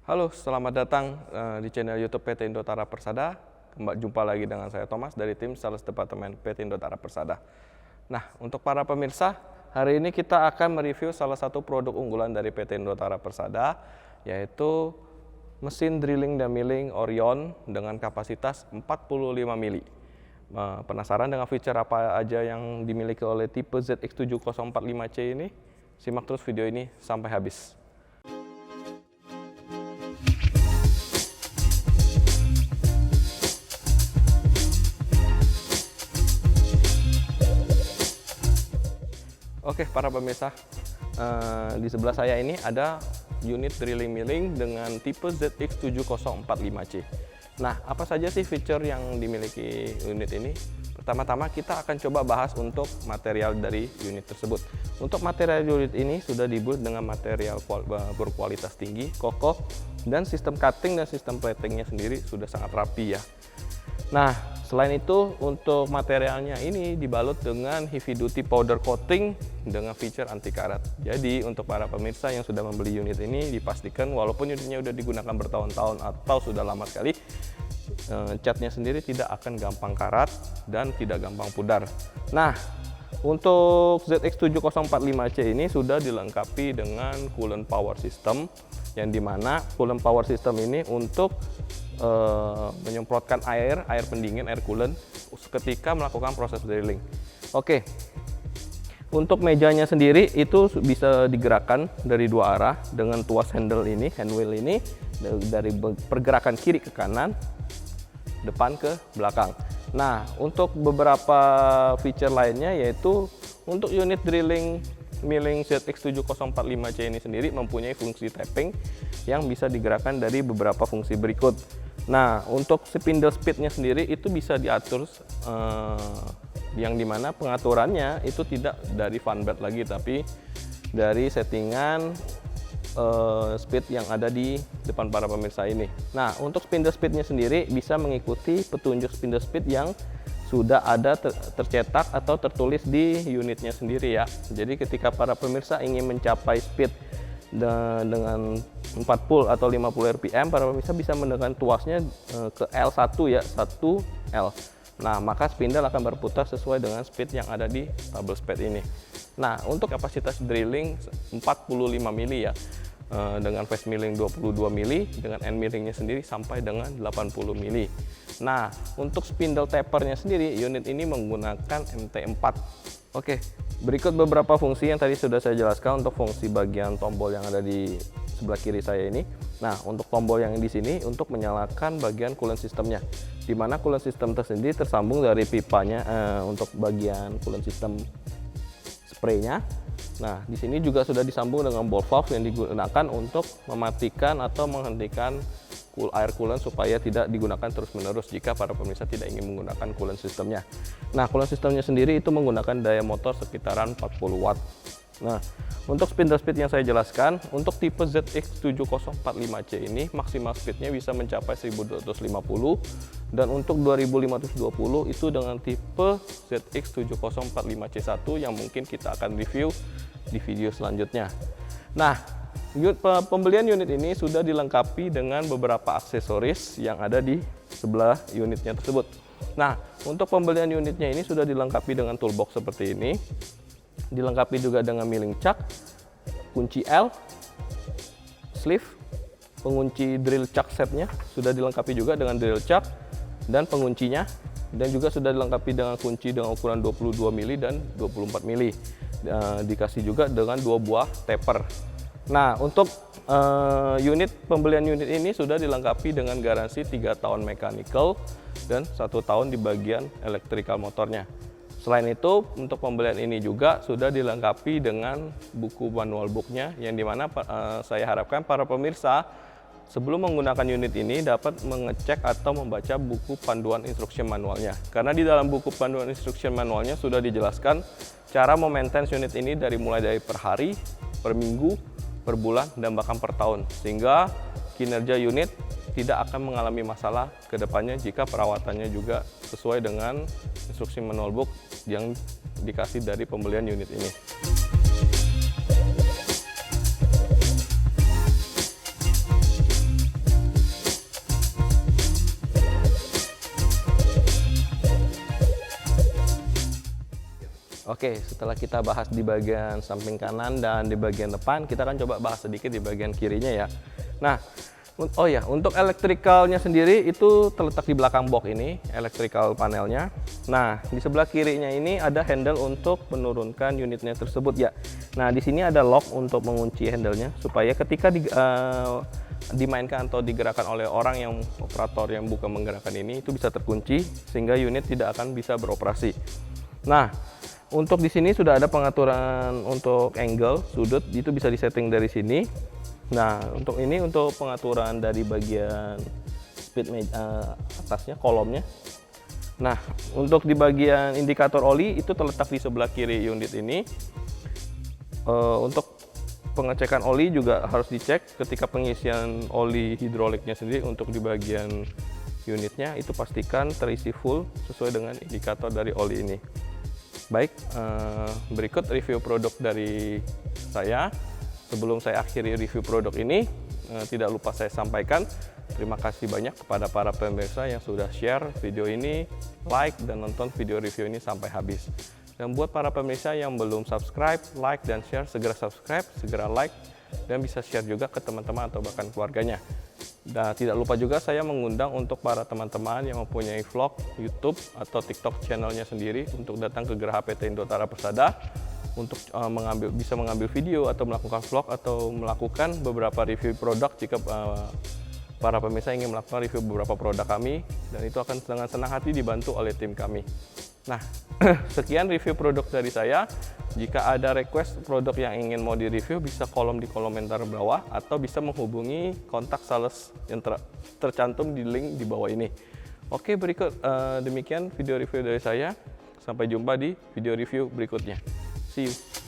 Halo, selamat datang di channel YouTube PT Indotara Persada. Jumpa lagi dengan saya Thomas dari tim Sales Departemen PT Indotara Persada. Nah, untuk para pemirsa, hari ini kita akan mereview salah satu produk unggulan dari PT Indotara Persada, yaitu mesin drilling dan milling Orion dengan kapasitas 45 mili. Penasaran dengan fitur apa aja yang dimiliki oleh tipe ZX7045C ini? Simak terus video ini sampai habis. Oke, para pemirsa, di sebelah saya ini ada unit drilling milling dengan tipe ZX7045C. Nah, apa saja sih fitur yang dimiliki unit ini? Pertama-tama kita akan coba bahas untuk material dari unit tersebut. Untuk material unit ini sudah dibuat dengan material berkualitas tinggi, kokoh, dan sistem cutting dan sistem platingnya sendiri sudah sangat rapi ya. Nah, selain itu untuk materialnya ini dibalut dengan heavy duty powder coating dengan feature anti karat. Jadi untuk para pemirsa yang sudah membeli unit ini dipastikan walaupun unitnya sudah digunakan bertahun-tahun atau sudah lama sekali, catnya sendiri tidak akan gampang karat dan tidak gampang pudar. Nah, untuk ZX7045C ini sudah dilengkapi dengan coolant power system, yang dimana coolant power system ini untuk menyemprotkan air pendingin, air coolant ketika melakukan proses drilling. Oke, untuk mejanya sendiri itu bisa digerakkan dari dua arah dengan tuas handle ini, handwheel ini, dari pergerakan kiri ke kanan, depan ke belakang. Nah, untuk beberapa feature lainnya yaitu untuk unit drilling milling ZX7045C ini sendiri mempunyai fungsi tapping yang bisa digerakkan dari beberapa fungsi berikut. Nah, untuk spindle speednya sendiri itu bisa diatur yang dimana pengaturannya itu tidak dari fan belt lagi, tapi dari settingan speed yang ada di depan para pemirsa ini. Nah, untuk spindle speednya sendiri bisa mengikuti petunjuk spindle speed yang sudah ada tercetak atau tertulis di unitnya sendiri ya. Jadi ketika para pemirsa ingin mencapai speed dengan 40 atau 50 rpm, para pemirsa bisa menekan tuasnya ke L1 ya, 1L. Nah, maka spindle akan berputar sesuai dengan speed yang ada di tabel speed ini. Nah, untuk kapasitas drilling 45 mili ya, dengan face milling 22 mili, dengan end millingnya sendiri sampai dengan 80 mili. Nah, untuk spindle tapernya sendiri, unit ini menggunakan MT4. Oke, berikut beberapa fungsi yang tadi sudah saya jelaskan untuk fungsi bagian tombol yang ada di sebelah kiri saya ini. Nah, untuk tombol yang di sini untuk menyalakan bagian coolant systemnya, di mana coolant system tersendiri tersambung dari pipanya untuk bagian coolant system spraynya. Nah, di sini juga sudah disambung dengan ball valve yang digunakan untuk mematikan atau menghentikan air coolant supaya tidak digunakan terus-menerus jika para pemirsa tidak ingin menggunakan coolant sistemnya. Nah, coolant sistemnya sendiri itu menggunakan daya motor sekitaran 40 watt. Nah, untuk spindle speed yang saya jelaskan, untuk tipe ZX7045C ini maksimal speednya bisa mencapai 1250, dan untuk 2520 itu dengan tipe ZX7045C1 yang mungkin kita akan review di video selanjutnya. Nah, pembelian unit ini sudah dilengkapi dengan beberapa aksesoris yang ada di sebelah unitnya tersebut. Nah, untuk pembelian unitnya ini sudah dilengkapi dengan toolbox seperti ini, dilengkapi juga dengan milling chuck, kunci L, sleeve, pengunci drill chuck setnya sudah dilengkapi juga dengan drill chuck dan penguncinya, dan juga sudah dilengkapi dengan kunci dengan ukuran 22 mili dan 24 mili. Dikasih juga dengan dua buah taper. Nah, untuk pembelian unit ini sudah dilengkapi dengan garansi 3 tahun mechanical dan 1 tahun di bagian electrical motornya. Selain itu, untuk pembelian ini juga sudah dilengkapi dengan buku manual booknya, yang dimana saya harapkan para pemirsa sebelum menggunakan unit ini dapat mengecek atau membaca buku panduan instruction manualnya. Karena di dalam buku panduan instruction manualnya sudah dijelaskan cara memaintain unit ini mulai dari per hari, per minggu, per bulan, dan bahkan per tahun, sehingga kinerja unit tidak akan mengalami masalah ke depannya jika perawatannya juga sesuai dengan instruksi manual book yang dikasih dari pembelian unit ini. Oke, setelah kita bahas di bagian samping kanan dan di bagian depan, kita akan coba bahas sedikit di bagian kirinya ya. Nah, oh ya, untuk elektrikalnya sendiri itu terletak di belakang box ini, electrical panelnya. Nah, di sebelah kirinya ini ada handle untuk menurunkan unitnya tersebut ya. Nah, di sini ada lock untuk mengunci handlenya supaya ketika dimainkan atau digerakkan oleh orang yang operator yang bukan menggerakkan ini itu bisa terkunci sehingga unit tidak akan bisa beroperasi. Nah, untuk di sini sudah ada pengaturan untuk angle, sudut, itu bisa disetting dari sini. Nah, untuk ini untuk pengaturan dari bagian speed atasnya, kolomnya. Nah, untuk di bagian indikator oli itu terletak di sebelah kiri unit ini. Untuk pengecekan oli juga harus dicek ketika pengisian oli hidroliknya sendiri. Untuk di bagian unitnya itu pastikan terisi full sesuai dengan indikator dari oli ini. Baik, berikut review produk dari saya. Sebelum saya akhiri review produk ini, tidak lupa saya sampaikan terima kasih banyak kepada para pemirsa yang sudah share video ini, like, dan nonton video review ini sampai habis. Dan buat para pemirsa yang belum subscribe, like, dan share, segera subscribe, segera like, dan bisa share juga ke teman-teman atau bahkan keluarganya. Dan tidak lupa juga saya mengundang untuk para teman-teman yang mempunyai vlog, YouTube, atau TikTok channelnya sendiri untuk datang ke Geraha PT Indotara Persada untuk bisa mengambil video atau melakukan vlog atau melakukan beberapa review produk jika para pemirsa ingin melakukan review beberapa produk kami, dan itu akan dengan senang hati dibantu oleh tim kami. Nah, sekian review produk dari saya. Jika ada request produk yang ingin mau di-review, bisa di kolom komentar bawah atau bisa menghubungi kontak sales yang tercantum di link di bawah ini. Oke, berikut demikian video review dari saya. Sampai jumpa di video review berikutnya. See you.